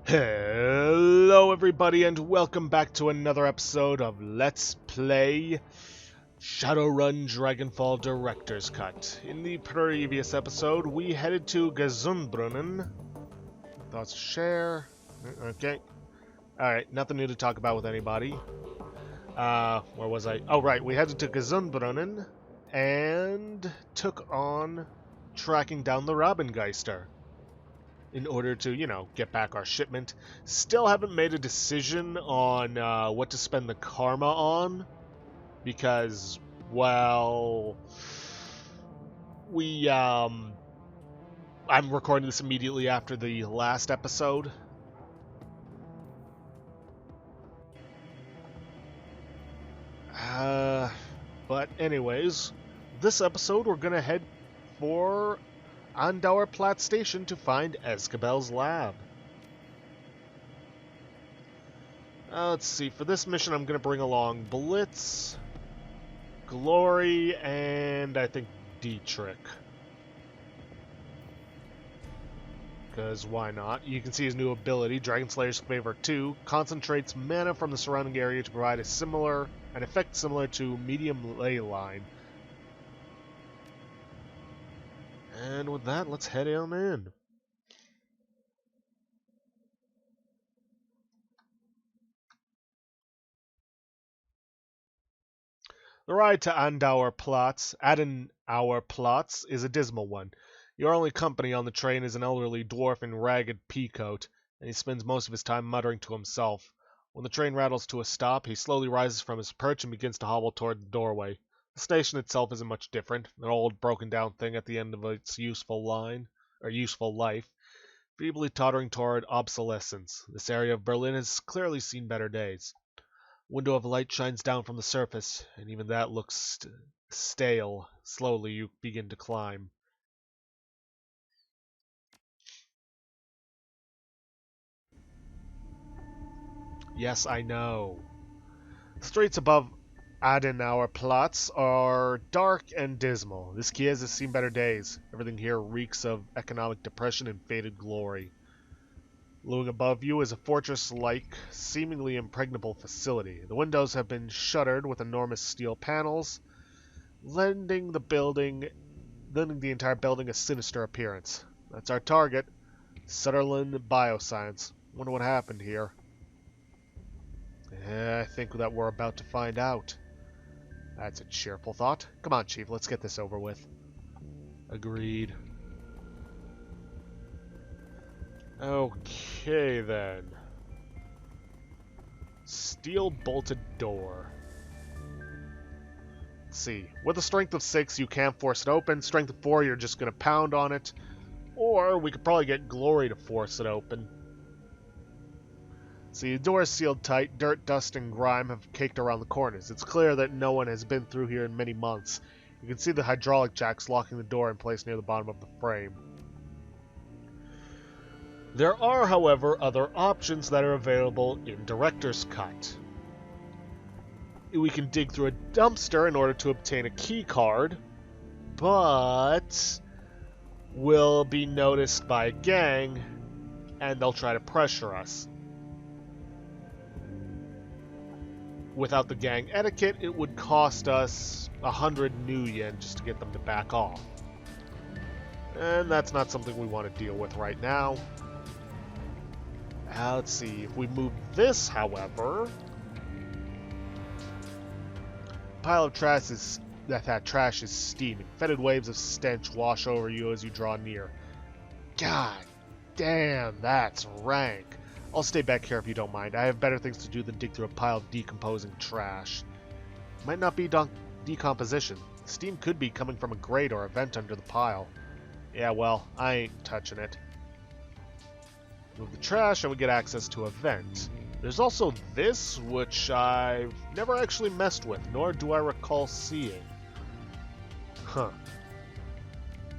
Hello everybody and welcome back to another episode of Let's Play Shadowrun Dragonfall Director's Cut. In the previous episode, we headed to Gesundbrunnen. Thoughts to share. Okay. Alright, nothing new to talk about with anybody. Where was I? Oh right, we headed to Gesundbrunnen and took on tracking down the Robengeister in order to, get back our shipment. Still haven't made a decision on what to spend the karma on, because, well, I'm recording this immediately after the last episode. But anyways, this episode we're gonna head for Andauer Platz Station to find Escabel's lab. Let's see, for this mission I'm going to bring along Blitz, Glory, and I think Dietrich. Because why not? You can see his new ability, Dragon Slayer's Favor 2, concentrates mana from the surrounding area to provide an effect similar to Medium Ley Line. And with that, let's head on in. The ride to Adenauer Platz is a dismal one. Your only company on the train is an elderly dwarf in ragged peacoat, and he spends most of his time muttering to himself. When the train rattles to a stop, he slowly rises from his perch and begins to hobble toward the doorway. The station itself isn't much different, an old broken-down thing at the end of its useful life, feebly tottering toward obsolescence. This area of Berlin has clearly seen better days. A window of light shines down from the surface, and even that looks stale. Slowly you begin to climb. Yes, I know. Streets above Adenauer Platz are dark and dismal. This Kiez has seen better days. Everything here reeks of economic depression and faded glory. Looming above you is a fortress-like, seemingly impregnable facility. The windows have been shuttered with enormous steel panels, lending the entire building a sinister appearance. That's our target, Sutherland Bioscience. Wonder what happened here. I think that we're about to find out. That's a cheerful thought. Come on, Chief, let's get this over with. Agreed. Okay, then. Steel-bolted door. Let's see. With a strength of 6, you can't force it open. Strength of 4, you're just going to pound on it. Or we could probably get Glory to force it open. See, the door is sealed tight. Dirt, dust, and grime have caked around the corners. It's clear that no one has been through here in many months. You can see the hydraulic jacks locking the door in place near the bottom of the frame. There are, however, other options that are available in Director's Cut. We can dig through a dumpster in order to obtain a key card, but we'll be noticed by a gang, and they'll try to pressure us. Without the gang etiquette, it would cost us 100 new yen just to get them to back off. And that's not something we want to deal with right now. Let's see, if we move this, however... Pile of trash is... That trash is steaming. Fetid waves of stench wash over you as you draw near. God damn, that's rank. I'll stay back here if you don't mind. I have better things to do than dig through a pile of decomposing trash. Might not be decomposition. Steam could be coming from a grate or a vent under the pile. Yeah, well, I ain't touching it. Move the trash and we get access to a vent. There's also this, which I've never actually messed with, nor do I recall seeing. Huh.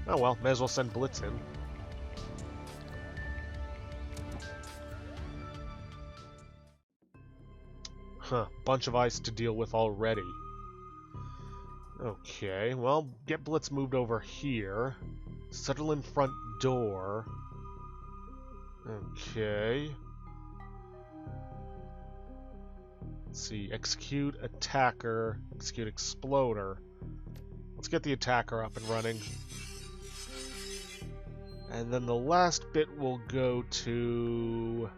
Oh well, may as well send Blitz in. Huh, bunch of ice to deal with already. Okay, well, get Blitz moved over here. Sutherland front door. Okay. Let's see, execute attacker, execute exploder. Let's get the attacker up and running. And then the last bit will go to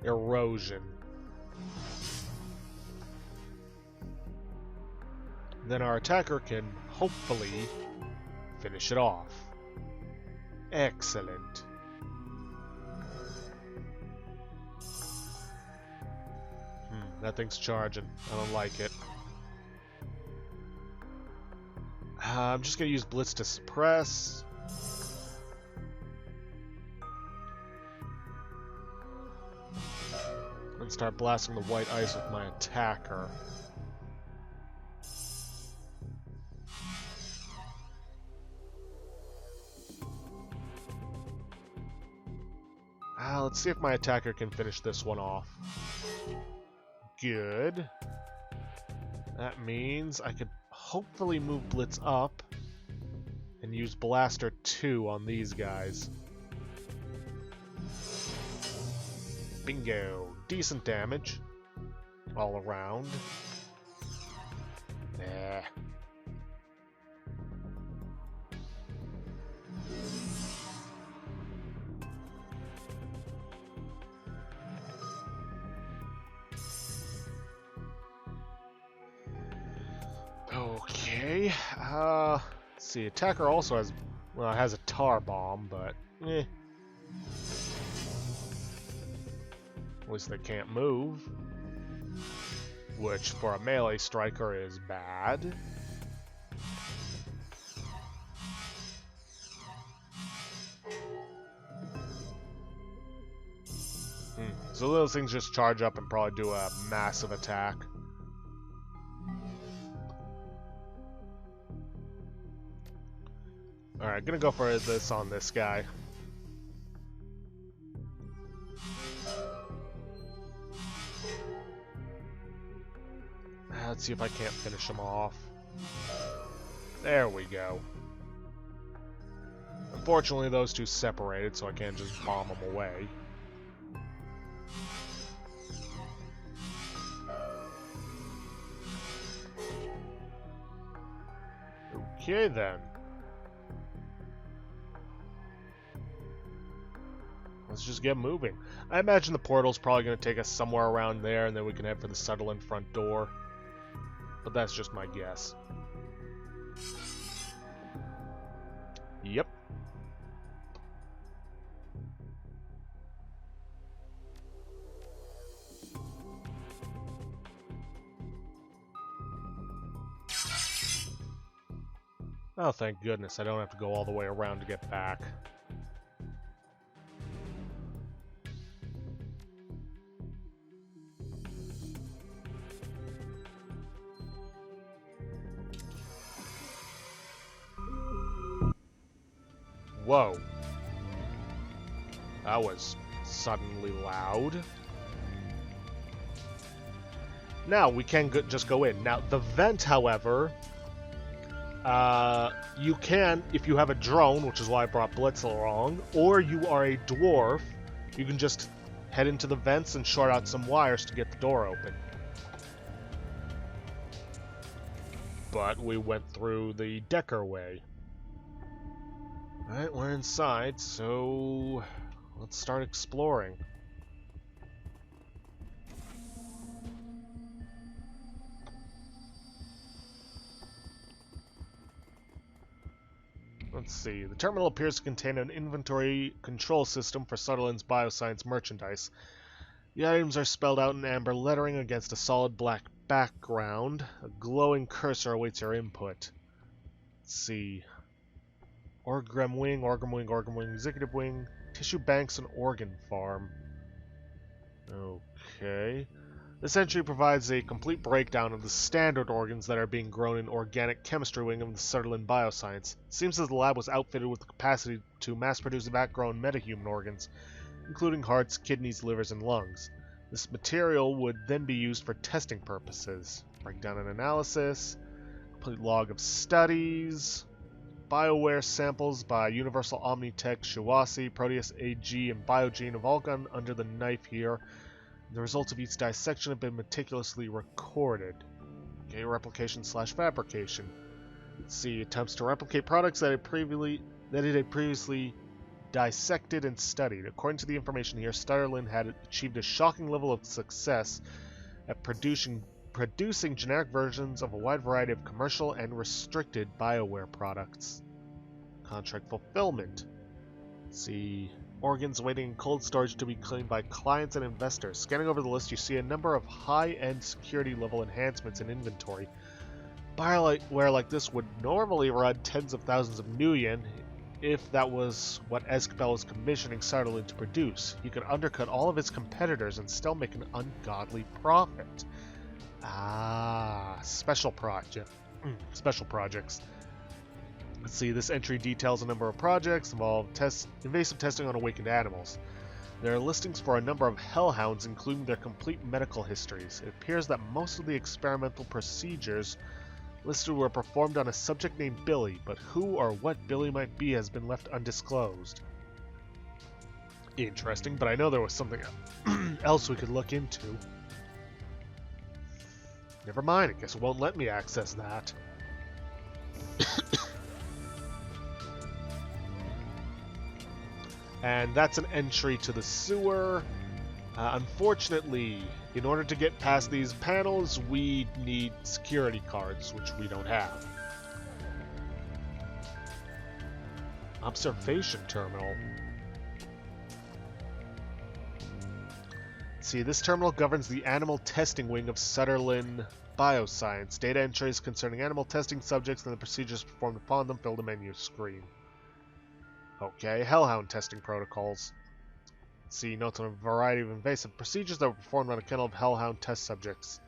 erosion. Then our attacker can hopefully finish it off. Excellent. That thing's charging. I don't like it. I'm just going to use Blitz to suppress. And start blasting the white ice with my attacker. Let's see if my attacker can finish this one off. Good. That means I could hopefully move Blitz up and use Blaster 2 on these guys. Bingo. Decent damage all around. Nah. Okay, let's see, attacker also has, well, it has a tar bomb, but, At least they can't move, which for a melee striker is bad. So those things just charge up and probably do a massive attack. Alright, gonna go for this on this guy. Let's see if I can't finish him off. There we go. Unfortunately, those two separated, so I can't just bomb them away. Okay, then. Let's just get moving. I imagine the portal's probably going to take us somewhere around there, and then we can head for the Sutherland front door. But that's just my guess. Yep. Oh, thank goodness. I don't have to go all the way around to get back. Whoa. That was suddenly loud. Now, we can just go in. Now, the vent, however, you can, if you have a drone, which is why I brought Blitz along, or you are a dwarf, you can just head into the vents and short out some wires to get the door open. But we went through the Decker way. Alright, we're inside, so let's start exploring. Let's see. The terminal appears to contain an inventory control system for Sutherland's bioscience merchandise. The items are spelled out in amber lettering against a solid black background. A glowing cursor awaits your input. Let's see. Orgram wing, executive wing, tissue banks, and organ farm. Okay. This entry provides a complete breakdown of the standard organs that are being grown in organic chemistry wing of the Sutherland Bioscience. It seems that the lab was outfitted with the capacity to mass-produce vat-grown metahuman organs, including hearts, kidneys, livers, and lungs. This material would then be used for testing purposes. Breakdown and analysis, complete log of studies, BioWare samples by Universal Omnitech, Shiwasi, Proteus AG, and Biogene have all gone under the knife here. The results of each dissection have been meticulously recorded. Okay, replication/fabrication. Let's see, attempts to replicate products that it had previously dissected and studied. According to the information here, Shadowrun had achieved a shocking level of success at producing generic versions of a wide variety of commercial and restricted BioWare products. Contract fulfillment. Let's see, organs waiting in cold storage to be claimed by clients and investors. Scanning over the list, you see a number of high-end security level enhancements in inventory. BioWare like this would normally run tens of thousands of new yen if that was what Escabel was commissioning Shadowrun to produce. He could undercut all of his competitors and still make an ungodly profit. Ah, special projects. Let's see, this entry details a number of projects involve invasive testing on awakened animals. There are listings for a number of hellhounds, including their complete medical histories. It appears that most of the experimental procedures listed were performed on a subject named Billy, but who or what Billy might be has been left undisclosed. Interesting, but I know there was something else we could look into. Never mind, I guess it won't let me access that. And that's an entry to the sewer. Unfortunately, in order to get past these panels, we need security cards, which we don't have. Observation terminal. See, this terminal governs the animal testing wing of Shadowrun Bioscience. Data entries concerning animal testing subjects and the procedures performed upon them fill the menu screen. Okay, Hellhound testing protocols. See, notes on a variety of invasive procedures that were performed on a kennel of Hellhound test subjects.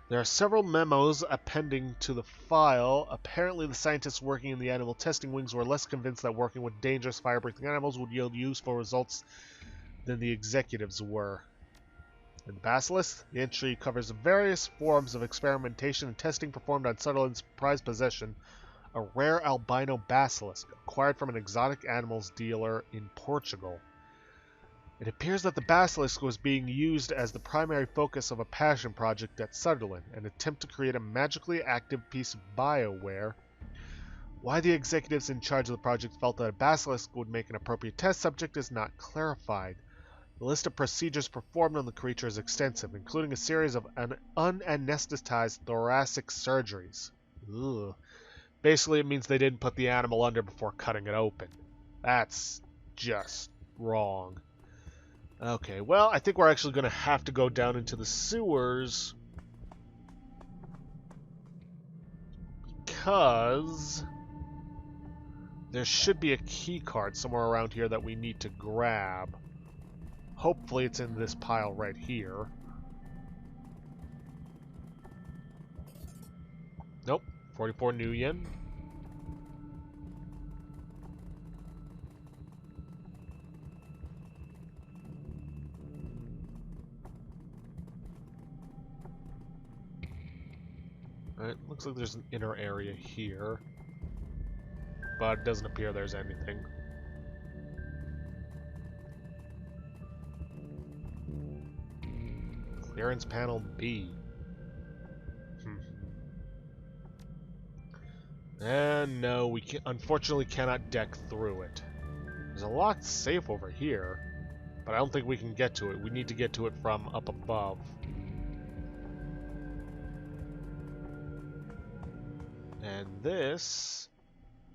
There are several memos appending to the file. Apparently, the scientists working in the animal testing wings were less convinced that working with dangerous fire-breathing animals would yield useful results than the executives were. In the Basilisk, the entry covers various forms of experimentation and testing performed on Shadowrun's prized possession, a rare albino basilisk acquired from an exotic animals dealer in Portugal. It appears that the basilisk was being used as the primary focus of a passion project at Shadowrun, an attempt to create a magically active piece of BioWare. Why the executives in charge of the project felt that a basilisk would make an appropriate test subject is not clarified. The list of procedures performed on the creature is extensive, including a series of unanesthetized thoracic surgeries. Ugh. Basically, it means they didn't put the animal under before cutting it open. That's just wrong. Okay, well, I think we're actually going to have to go down into the sewers. Because there should be a key card somewhere around here that we need to grab. Hopefully it's in this pile right here. Nope. 44 new yen. Alright, looks like there's an inner area here. But it doesn't appear there's anything. Clearance panel B. And no, we unfortunately cannot deck through it. There's a locked safe over here, but I don't think we can get to it. We need to get to it from up above. And this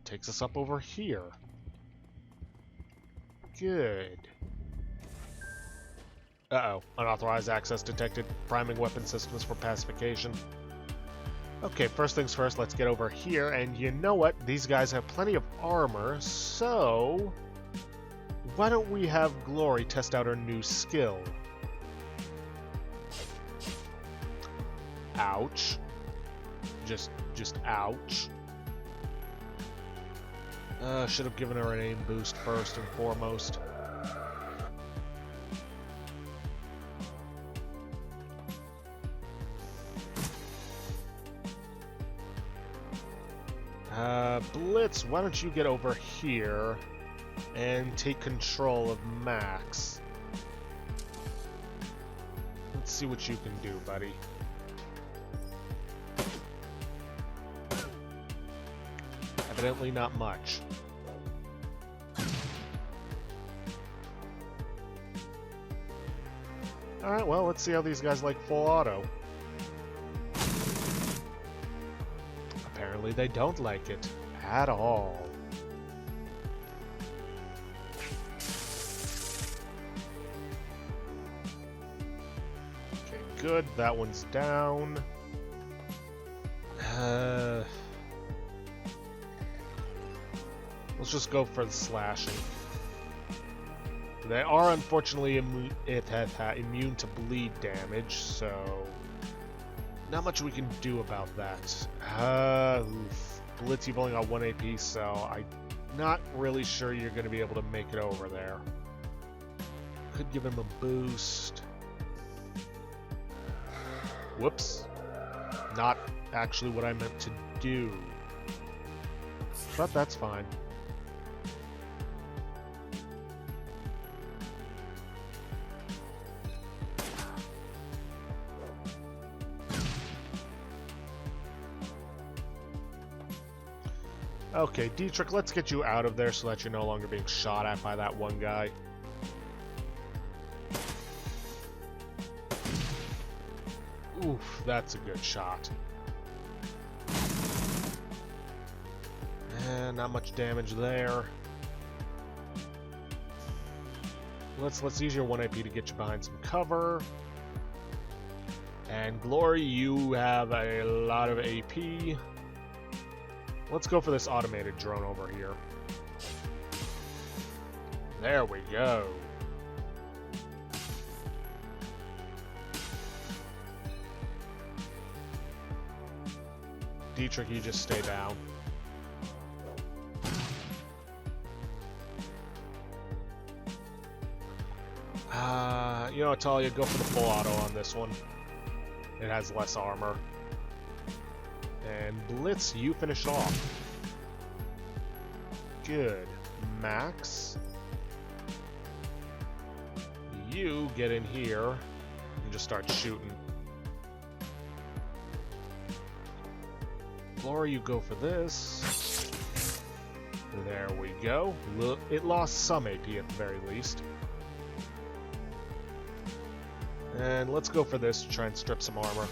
takes us up over here. Good. Uh-oh. Unauthorized access detected. Priming weapon systems for pacification. Okay, first things first, let's get over here, and you know what? These guys have plenty of armor, so why don't we have Glory test out her new skill? Ouch. Just ouch. Should have given her an aim boost first and foremost. Blitz, why don't you get over here and take control of Max? Let's see what you can do, buddy. Evidently not much. Alright, well, let's see how these guys like full auto. Apparently they don't like it at all. Okay, good. That one's down. Let's just go for the slashing. They are unfortunately immune to bleed damage, so not much we can do about that. Blitz, you've only got 1 AP, so I'm not really sure you're going to be able to make it over there. Could give him a boost. Whoops. Not actually what I meant to do. But that's fine. Okay, Dietrich, let's get you out of there so that you're no longer being shot at by that one guy. Oof, that's a good shot. And not much damage there. Let's use your 1 AP to get you behind some cover. And Glory, you have a lot of AP. Let's go for this automated drone over here. There we go. Dietrich, you just stay down. You know what, Talia, go for the full auto on this one. It has less armor. And Blitz, you finish off. Good. Max, you get in here and just start shooting. Glory, you go for this. There we go. It lost some AP at the very least. And let's go for this to try and strip some armor.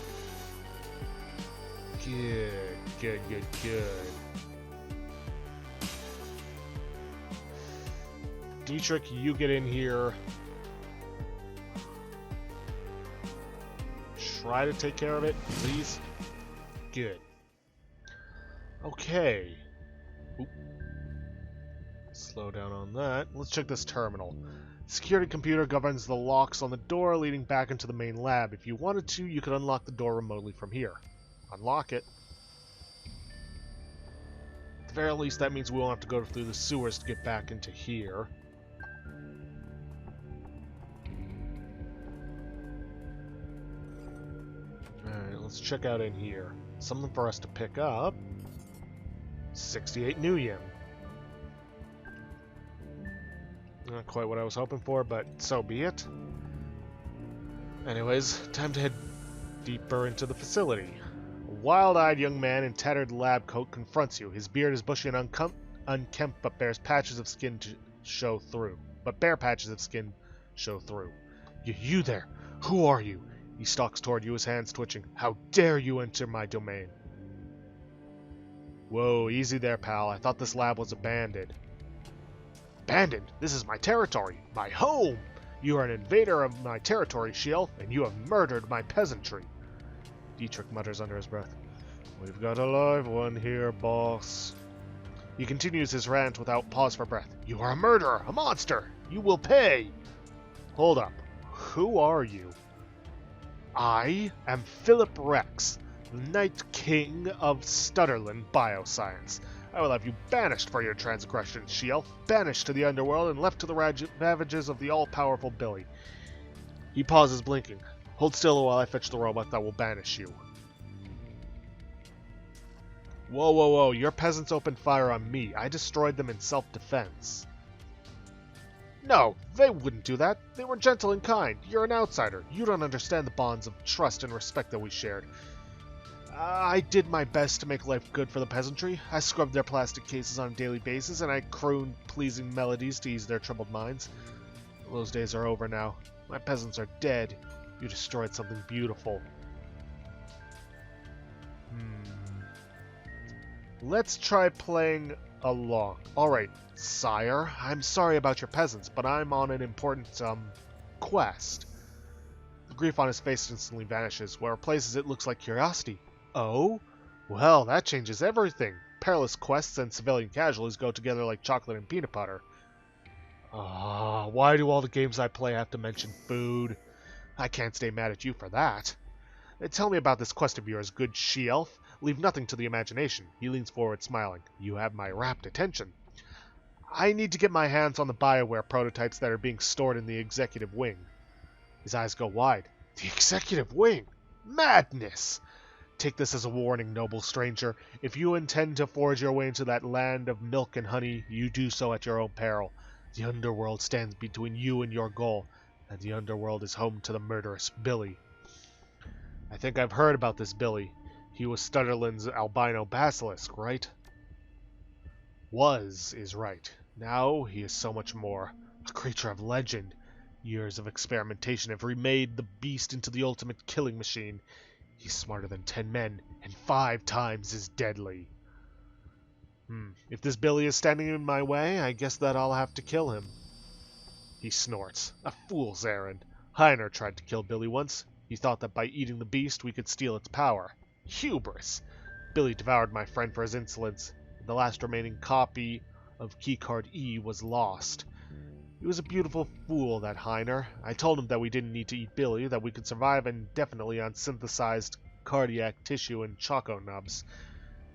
Good. Dietrich, you get in here. Try to take care of it, please. Good. Okay. Oop. Slow down on that. Let's check this terminal. The security computer governs the locks on the door leading back into the main lab. If you wanted to, you could unlock the door remotely from here. Unlock it. At the very least, that means we won't have to go through the sewers to get back into here. Alright, let's check out in here. Something for us to pick up. 68 new yen. Not quite what I was hoping for, but so be it. Anyways, time to head deeper into the facility. A wild-eyed young man in tattered lab coat confronts you. His beard is bushy and unkempt, but bears patches of skin to show through. You there! Who are you? He stalks toward you, his hands twitching. How dare you enter my domain? Whoa, easy there, pal. I thought this lab was abandoned. Abandoned? This is my territory, my home! You are an invader of my territory, Shiel, and you have murdered my peasantry. Dietrich mutters under his breath. We've got a live one here, boss. He continues his rant without pause for breath. You are a murderer, a monster! You will pay! Hold up. Who are you? I am Philip Rex, the Night King of Stutterland Bioscience. I will have you banished for your transgressions, Shiel, banished to the underworld and left to the ravages of the all-powerful Billy. He pauses, blinking. Hold still while I fetch the robot that will banish you. Whoa, your peasants opened fire on me. I destroyed them in self-defense. No, they wouldn't do that. They were gentle and kind. You're an outsider. You don't understand the bonds of trust and respect that we shared. I did my best to make life good for the peasantry. I scrubbed their plastic cases on a daily basis, and I crooned pleasing melodies to ease their troubled minds. Those days are over now. My peasants are dead. You destroyed something beautiful. Let's try playing along. Alright, sire, I'm sorry about your peasants, but I'm on an important, quest. The grief on his face instantly vanishes. What replaces it looks like curiosity. Oh? Well, that changes everything. Perilous quests and civilian casualties go together like chocolate and peanut butter. Why do all the games I play have to mention food? I can't stay mad at you for that. Tell me about this quest of yours, good she-elf. Leave nothing to the imagination. He leans forward, smiling. You have my rapt attention. I need to get my hands on the BioWare prototypes that are being stored in the executive wing. His eyes go wide. The executive wing? Madness! Take this as a warning, noble stranger. If you intend to forge your way into that land of milk and honey, you do so at your own peril. The underworld stands between you and your goal, and the underworld is home to the murderous Billy. I think I've heard about this Billy. He was Stutterland's albino basilisk, right? Was is right. Now he is so much more. A creature of legend. Years of experimentation have remade the beast into the ultimate killing machine. He's smarter than 10 men, and 5 times as deadly. If this Billy is standing in my way, I guess that I'll have to kill him. He snorts. A fool's errand. Heiner tried to kill Billy once. He thought that by eating the beast we could steal its power. Hubris! Billy devoured my friend for his insolence. The last remaining copy of Keycard E was lost. He was a beautiful fool, that Heiner. I told him that we didn't need to eat Billy, that we could survive indefinitely on synthesized cardiac tissue and choco nubs.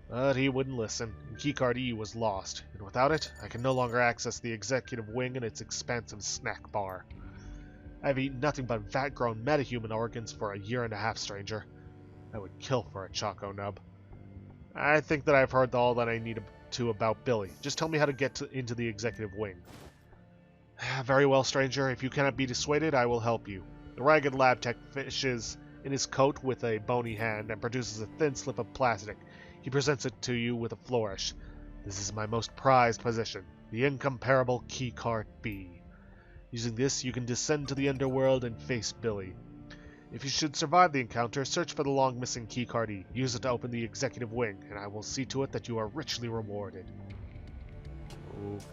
But he wouldn't listen, and Keycard E was lost, and without it, I can no longer access the executive wing and its expansive snack bar. I've eaten nothing but vat-grown metahuman organs for a year and a half, stranger. I would kill for a choco nub. I think that I've heard all that I need to about Billy. Just tell me how to get into the executive wing. Very well, stranger. If you cannot be dissuaded, I will help you. The ragged lab tech fishes in his coat with a bony hand and produces a thin slip of plastic. He presents it to you with a flourish. This is my most prized possession, the incomparable Keycard B. Using this, you can descend to the underworld and face Billy. If you should survive the encounter, search for the long-missing Keycard E. Use it to open the executive wing, and I will see to it that you are richly rewarded.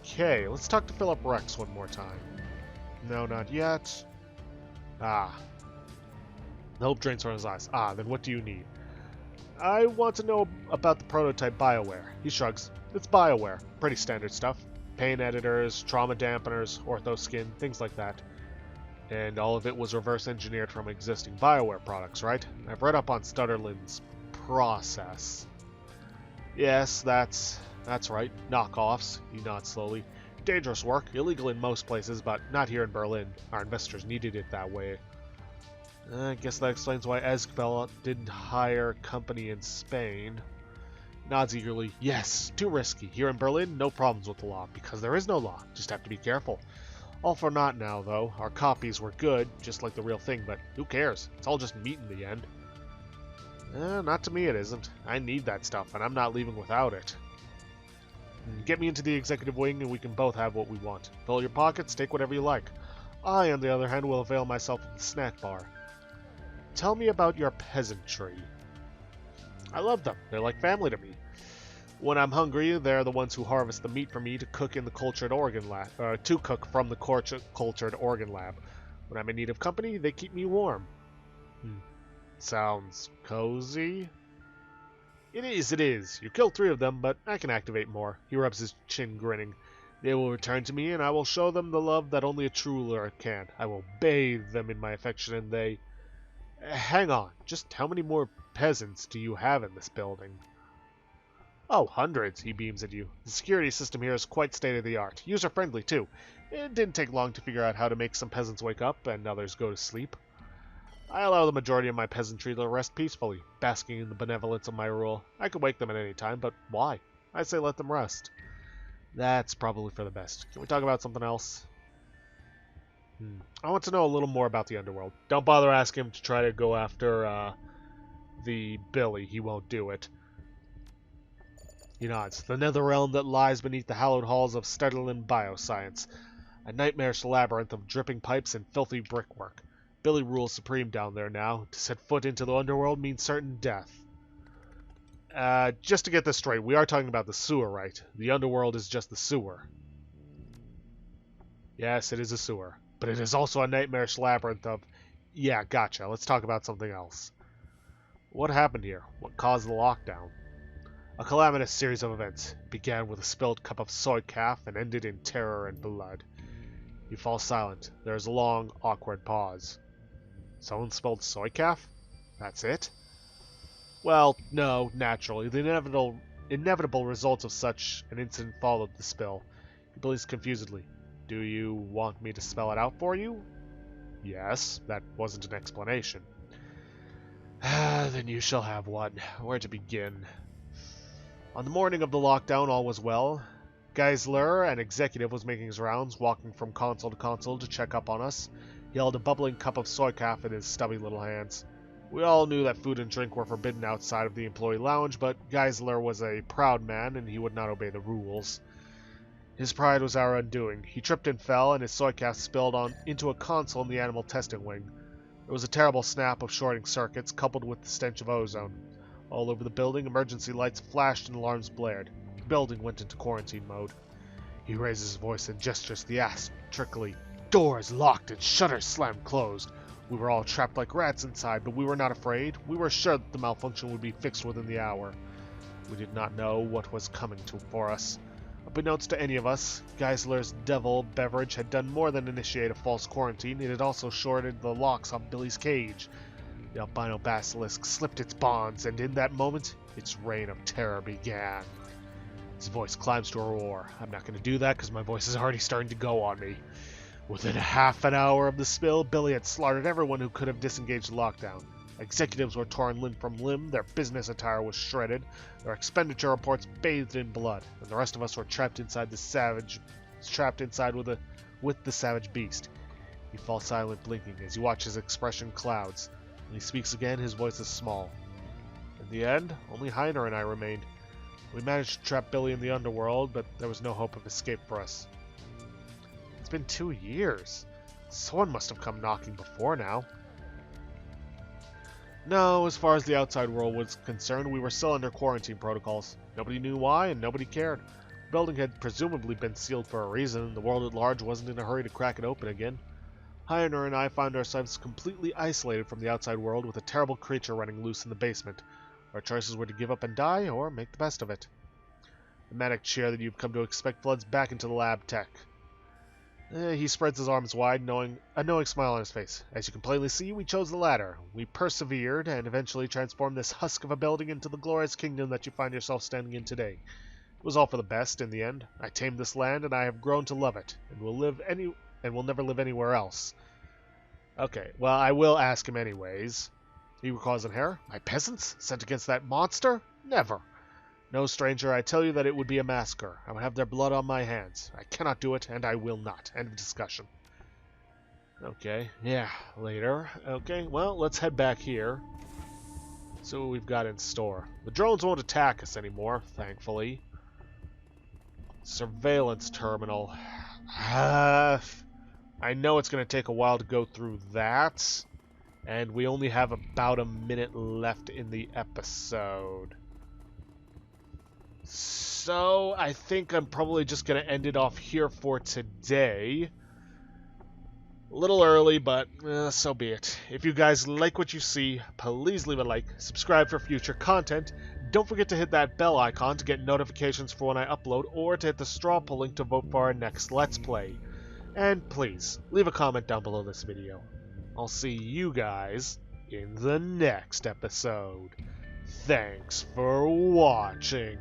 Okay, let's talk to Philip Rex one more time. No, not yet. The hope drains from his eyes. Then what do you need? I want to know about the prototype BioWare. He shrugs. It's BioWare. Pretty standard stuff. Pain editors, trauma dampeners, orthoskin, things like that. And all of it was reverse engineered from existing BioWare products, right? I've read up on Stutterland's process. Yes, that's right. Knockoffs. He nods slowly. Dangerous work. Illegal in most places, but not here in Berlin. Our investors needed it that way. I guess that explains why Esquibel didn't hire a company in Spain. Nods eagerly. Yes, too risky. Here in Berlin, no problems with the law, because there is no law. Just have to be careful. All for naught now, though. Our copies were good, just like the real thing, but who cares? It's all just meat in the end. Not to me it isn't. I need that stuff, and I'm not leaving without it. Get me into the executive wing, and we can both have what we want. Fill your pockets, take whatever you like. I, on the other hand, will avail myself of the snack bar. Tell me about your peasantry. I love them. They're like family to me. When I'm hungry, they're the ones who harvest the meat for me to cook in the cultured organ lab, to cook from the cultured organ lab. When I'm in need of company, they keep me warm. Sounds cozy. It is. You killed 3 of them, but I can activate more. He rubs his chin, grinning. They will return to me, and I will show them the love that only a true ruler can. I will bathe them in my affection, and they... Hang on. Just how many more peasants do you have in this building? Oh, hundreds, he beams at you. The security system here is quite state-of-the-art. User-friendly, too. It didn't take long to figure out how to make some peasants wake up and others go to sleep. I allow the majority of my peasantry to rest peacefully, basking in the benevolence of my rule. I could wake them at any time, but why? I say let them rest. That's probably for the best. Can we talk about something else? I want to know a little more about the underworld. Don't bother asking him to try to go after the Billy. He won't do it. He nods. The nether realm that lies beneath the hallowed halls of Stedlin Bioscience. A nightmarish labyrinth of dripping pipes and filthy brickwork. Billy rules supreme down there now. To set foot into the underworld means certain death. Just to get this straight, we are talking about the sewer, right? The underworld is just the sewer. Yes, it is a sewer. But it is also a nightmarish labyrinth of... Yeah, gotcha. Let's talk about something else. What happened here? What caused the lockdown? A calamitous series of events. It began with a spilled cup of soy calf and ended in terror and blood. You fall silent. There is a long, awkward pause. Someone spilled soy calf? That's it? Well, no, naturally. The inevitable results of such an incident followed the spill. He believes confusedly. Do you want me to spell it out for you? Yes, that wasn't an explanation. Then you shall have one. Where to begin? On the morning of the lockdown, all was well. Geisler, an executive, was making his rounds, walking from console to console to check up on us. He held a bubbling cup of soy calf in his stubby little hands. We all knew that food and drink were forbidden outside of the employee lounge, but Geisler was a proud man, and he would not obey the rules. His pride was our undoing. He tripped and fell, and his soy calf spilled into a console in the animal testing wing. There was a terrible snap of shorting circuits, coupled with the stench of ozone. All over the building, emergency lights flashed and alarms blared. The building went into quarantine mode. He raises his voice and gestures theatrically. Doors locked and shutters slammed closed. We were all trapped like rats inside, but we were not afraid. We were sure that the malfunction would be fixed within the hour. We did not know what was coming for us. Unbeknownst to any of us, Geisler's devil beverage had done more than initiate a false quarantine. It had also shorted the locks on Billy's cage. The albino basilisk slipped its bonds, and in that moment, its reign of terror began. His voice climbs to a roar. I'm not going to do that because my voice is already starting to go on me. Within a half an hour of the spill, Billy had slaughtered everyone who could have disengaged the lockdown. Executives were torn limb from limb, their business attire was shredded, their expenditure reports bathed in blood, and the rest of us were trapped inside with the savage beast. He falls silent, blinking, as you watch his expression clouds. When he speaks again, his voice is small. In the end, only Heiner and I remained. We managed to trap Billy in the underworld, but there was no hope of escape for us. It's been 2 years. Someone must have come knocking before now. No, as far as the outside world was concerned, we were still under quarantine protocols. Nobody knew why, and nobody cared. The building had presumably been sealed for a reason, and the world at large wasn't in a hurry to crack it open again. Heiner and I found ourselves completely isolated from the outside world with a terrible creature running loose in the basement. Our choices were to give up and die, or make the best of it. The manic cheer that you've come to expect floods back into the lab tech. He spreads his arms wide, a knowing smile on his face. As you can plainly see, we chose the latter. We persevered, and eventually transformed this husk of a building into the glorious kingdom that you find yourself standing in today. It was all for the best, in the end. I tamed this land, and I have grown to love it, and will never live anywhere else. Okay, well, I will ask him anyways. He recalls in hair? My peasants? Sent against that monster? Never. No, stranger, I tell you that it would be a massacre. I would have their blood on my hands. I cannot do it, and I will not. End of discussion. Okay, yeah, later. Okay, well, let's head back here. See what we've got in store. The drones won't attack us anymore, thankfully. Surveillance terminal. I know it's going to take a while to go through that. And we only have about a minute left in the episode. So, I think I'm probably just going to end it off here for today. A little early, but so be it. If you guys like what you see, please leave a like, subscribe for future content. Don't forget to hit that bell icon to get notifications for when I upload, or to hit the straw poll link to vote for our next Let's Play. And please, leave a comment down below this video. I'll see you guys in the next episode. Thanks for watching.